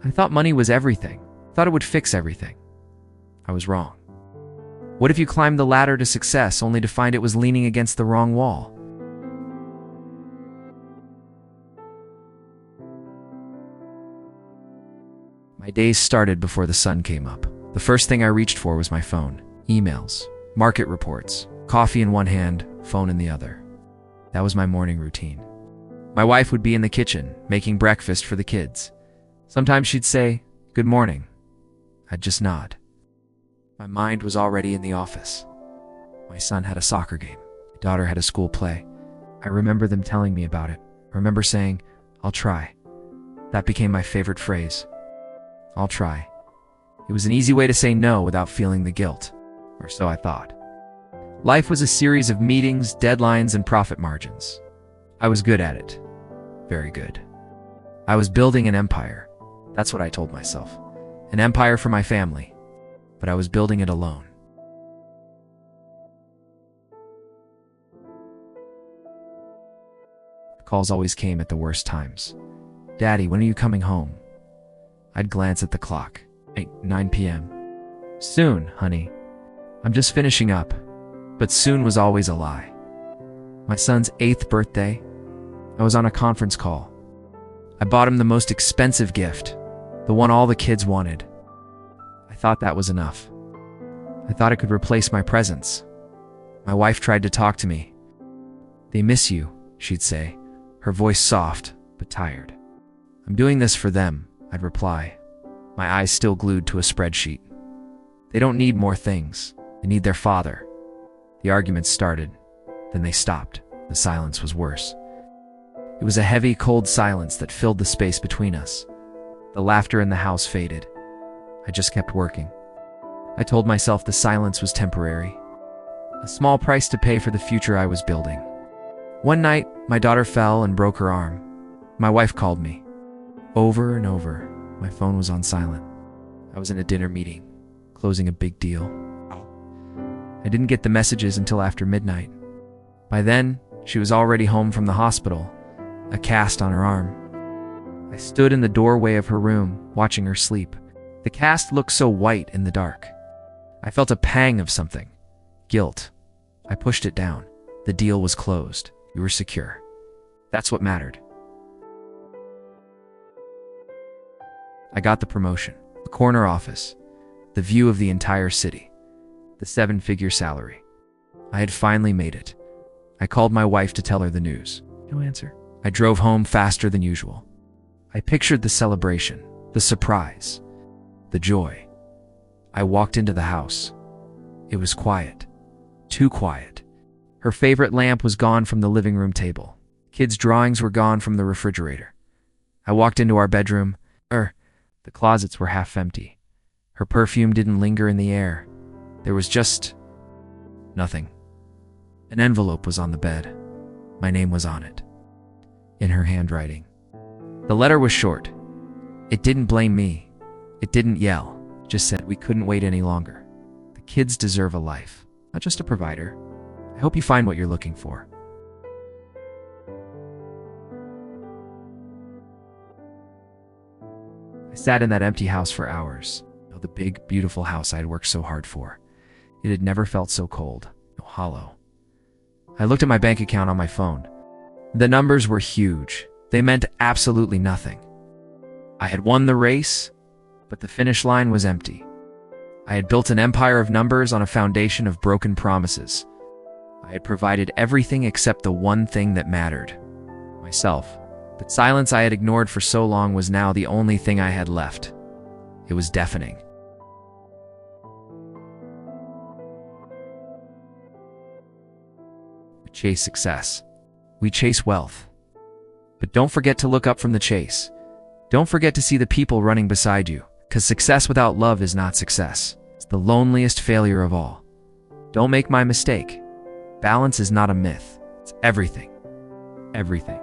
I thought money was everything. I thought it would fix everything. I was wrong. What if you climbed the ladder to success only to find it was leaning against the wrong wall? My days started before the sun came up. The first thing I reached for was my phone. Emails, market reports, coffee in one hand, phone in the other. That was my morning routine. My wife would be in the kitchen, making breakfast for the kids. Sometimes she'd say, "Good morning." I'd just nod. My mind was already in the office. My son had a soccer game. My daughter had a school play. I remember them telling me about it. I remember saying, "I'll try." That became my favorite phrase. I'll try. It was an easy way to say no without feeling the guilt, or so I thought. Life was a series of meetings, deadlines, and profit margins. I was good at it. Very good. I was building an empire. That's what I told myself. An empire for my family. But I was building it alone. Calls always came at the worst times. "Daddy, when are you coming home?" I'd glance at the clock. 9 p.m. "Soon, honey. I'm just finishing up." But soon was always a lie. My son's 8th birthday, I was on a conference call. I bought him the most expensive gift, the one all the kids wanted. I thought that was enough. I thought it could replace my presence. My wife tried to talk to me. "They miss you," she'd say, her voice soft but tired. "I'm doing this for them," I'd reply, my eyes still glued to a spreadsheet. "They don't need more things. They need their father." The arguments started, then they stopped. The silence was worse. It was a heavy, cold silence that filled the space between us. The laughter in the house faded. I just kept working. I told myself the silence was temporary, a small price to pay for the future I was building. One night, my daughter fell and broke her arm. My wife called me. Over and over, my phone was on silent. I was in a dinner meeting, closing a big deal. I didn't get the messages until after midnight. By then, she was already home from the hospital, a cast on her arm. I stood in the doorway of her room, watching her sleep. The cast looked so white in the dark. I felt a pang of something. Guilt. I pushed it down. The deal was closed. We were secure. That's what mattered. I got the promotion, the corner office, the view of the entire city, the 7-figure salary. I had finally made it. I called my wife to tell her the news. No answer. I drove home faster than usual. I pictured the celebration, the surprise, the joy. I walked into the house. It was quiet. Too quiet. Her favorite lamp was gone from the living room table. Kids' drawings were gone from the refrigerator. I walked into our bedroom. The closets were half empty. Her perfume didn't linger in the air. There was just nothing. An envelope was on the bed. My name was on it, in her handwriting. The letter was short. It didn't blame me. It didn't yell. It just said we couldn't wait any longer. The kids deserve a life, not just a provider. I hope you find what you're looking for. I sat in that empty house for hours. The big, beautiful house I had worked so hard for. It had never felt so cold, so hollow. I looked at my bank account on my phone. The numbers were huge. They meant absolutely nothing. I had won the race, but the finish line was empty. I had built an empire of numbers on a foundation of broken promises. I had provided everything except the one thing that mattered: myself. The silence I had ignored for so long was now the only thing I had left. It was deafening. We chase success. We chase wealth. But don't forget to look up from the chase. Don't forget to see the people running beside you, because success without love is not success. It's the loneliest failure of all. Don't make my mistake. Balance is not a myth. It's everything. Everything.